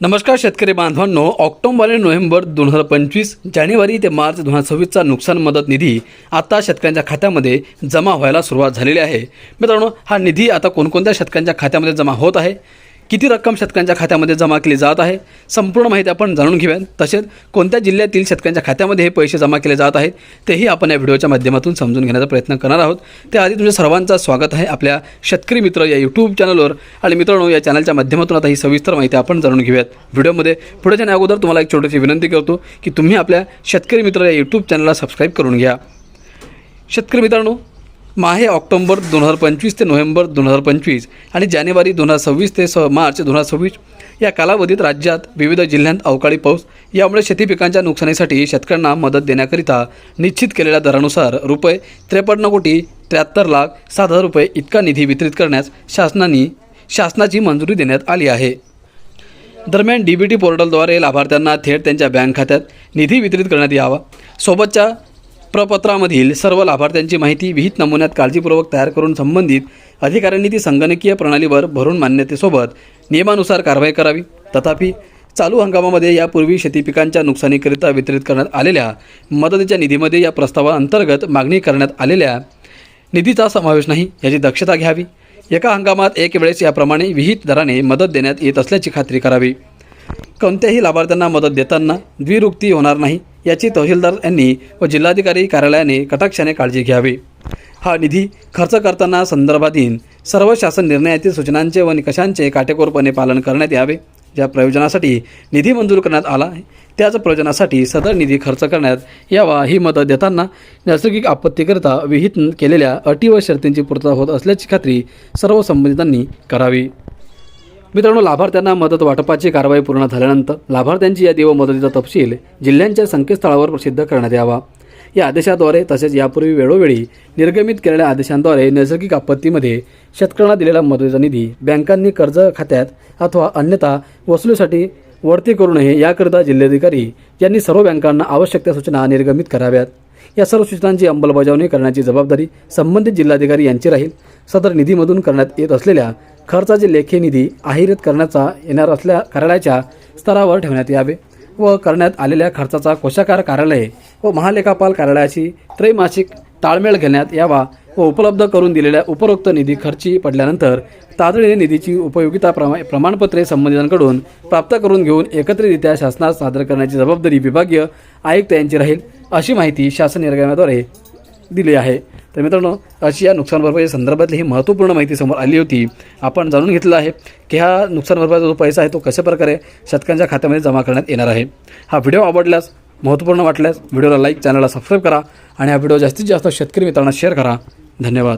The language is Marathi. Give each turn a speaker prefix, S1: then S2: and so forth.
S1: नमस्कार शेतकरी बांधवांनो, ऑक्टोबर आणि नोव्हेंबर 2025 जानेवारी ते मार्च 2026चा नुकसान मदत निधी आता शेतकऱ्यांच्या खात्यामध्ये जमा व्हायला सुरुवात झालेली आहे। मित्रांनो, हा निधी आता कोणकोणत्या शेतकऱ्यांच्या खात्यामध्ये जमा होत आहे, किती रक्कम शेतकऱ्यांच्या खात्यामध्ये जमा केली जात आहे, संपूर्ण माहिती आपण जाणून घेऊया। तसेच कोणत्या जिल्ह्यातील शेतकऱ्यांच्या खात्यामध्ये हे पैसे जमा केले जात आहेत तेही आपण या व्हिडिओच्या माध्यमातून समजून घेण्याचा प्रयत्न करणार आहोत। त्याआधी तुमच्या सर्वांचं स्वागत आहे आपल्या शेतकरी मित्र या यूट्यूब चॅनलवर। आणि मित्रांनो, या चॅनलच्या माध्यमातून आता ही सविस्तर माहिती आपण जाणून घेऊयात। व्हिडिओमध्ये पुढे जाण्या अगोदर तुम्हाला एक छोटीशी विनंती करतो की तुम्ही आपल्या शेतकरी मित्र या यूट्यूब चॅनलला सबस्क्राईब करून घ्या। शेतकरी मित्रांनो, माहे ऑक्टोबर 2025 ते नोव्हेंबर 2025 आणि जानेवारी 2026 ते मार्च 2026 या कालावधीत राज्यात विविध जिल्ह्यांत अवकाळी पाऊस यामुळे शेती पिकांच्या नुकसानीसाठी शेतकऱ्यांना मदत देण्याकरिता निश्चित केलेल्या दरानुसार रुपये 53,73,07,000 इतका निधी वितरित करण्यास शासनाची मंजुरी देण्यात आली आहे। दरम्यान DBT पोर्टलद्वारे लाभार्थ्यांना थेट त्यांच्या बँक खात्यात निधी वितरित करण्यात यावा। सोबतच्या प्रपत्रामधील सर्व लाभार्थ्यांची माहिती विहित नमुन्यात काळजीपूर्वक तयार करून संबंधित अधिकाऱ्यांनी ती संगणकीय प्रणालीवर भरून मान्यतेसोबत नियमानुसार कारवाई करावी। तथापि चालू हंगामामध्ये यापूर्वी शेती पिकांच्या नुकसानीकरिता वितरित करण्यात आलेल्या मदतीच्या निधीमध्ये या प्रस्तावाअंतर्गत मागणी करण्यात आलेल्या निधीचा समावेश नाही याची दक्षता घ्यावी। एका हंगामात एक वेळेस याप्रमाणे विहित दराने मदत देण्यात येत असल्याची खात्री करावी। कोणत्याही लाभार्थ्यांना मदत देताना द्विरुक्ती होणार नाही याची तहसीलदार यांनी व जिल्हाधिकारी कार्यालयाने कटाक्षाने काळजी घ्यावी। हा निधी खर्च करताना संदर्भाधीन सर्व शासन निर्णयातील सूचनांचे व निकषांचे काटेकोरपणे पालन करण्यात यावे। ज्या प्रयोजनासाठी निधी मंजूर करण्यात आला आहे त्याच प्रयोजनासाठी सदर निधी खर्च करण्यात यावा। ही मदत देताना नैसर्गिक आपत्तीकरिता विहित केलेल्या अटी व शर्तींची पूर्तता होत असल्याची खात्री सर्व संबंधितांनी करावी। मित्रांनो, लाभार्थ्यांना मदत वाटपाची कारवाई पूर्ण झाल्यानंतर लाभार्थ्यांची यादी व मदतीचा तपशील जिल्ह्यांच्या संकेतस्थळावर प्रसिद्ध करण्यात यावा। या आदेशाद्वारे तसेच यापूर्वी वेळोवेळी निर्गमित केलेल्या आदेशांद्वारे नैसर्गिक आपत्तीमध्ये शेतकऱ्यांना दिलेला मदतीचा निधी बँकांनी कर्ज खात्यात अथवा अन्यथा वसुलीसाठी वळती करू नये याकरिता जिल्हाधिकारी यांनी सर्व बँकांना आवश्यक त्या सूचना निर्गमित कराव्यात। या सर्व सूचनांची अंमलबजावणी करण्याची जबाबदारी संबंधित जिल्हाधिकारी यांची राहील। सदर निधीमधून करण्यात येत असलेल्या खर्चाचे लेखी निधी अहिरित करण्याचा येणार असल्या कार्यालयाच्या स्तरावर ठेवण्यात यावे व करण्यात आलेल्या खर्चाचा कोषागार कार्यालय व महालेखापाल कार्यालयाची त्रैमासिक ताळमेळ घेण्यात यावा व उपलब्ध करून दिलेल्या उपरोक्त निधी खर्ची पडल्यानंतर तातडीने निधीची उपयोगिता प्रमाणपत्रे संबंधितांकडून प्राप्त करून घेऊन एकत्रितरित्या शासनास सादर करण्याची जबाबदारी विभागीय आयुक्त यांची राहील, अशी माहिती शासन निर्णयाद्वारे दिली आहे। तर मित्रांनो, अशी या नुकसान भरपाई संदर्भातली ही महत्त्वपूर्ण माहिती समोर आली होती। आपण जाणून घेतलं आहे की हा नुकसान भरपाईचा जो पैसा आहे तो कशा प्रकारे शेतकऱ्यांच्या खात्यामध्ये जमा करण्यात येणार आहे। हा व्हिडिओ आवडल्यास, महत्त्वपूर्ण वाटल्यास व्हिडिओला लाईक, चॅनलला सबस्क्राईब करा आणि हा व्हिडिओ जास्तीत जास्त शेतकरी मित्रांना शेअर करा। धन्यवाद।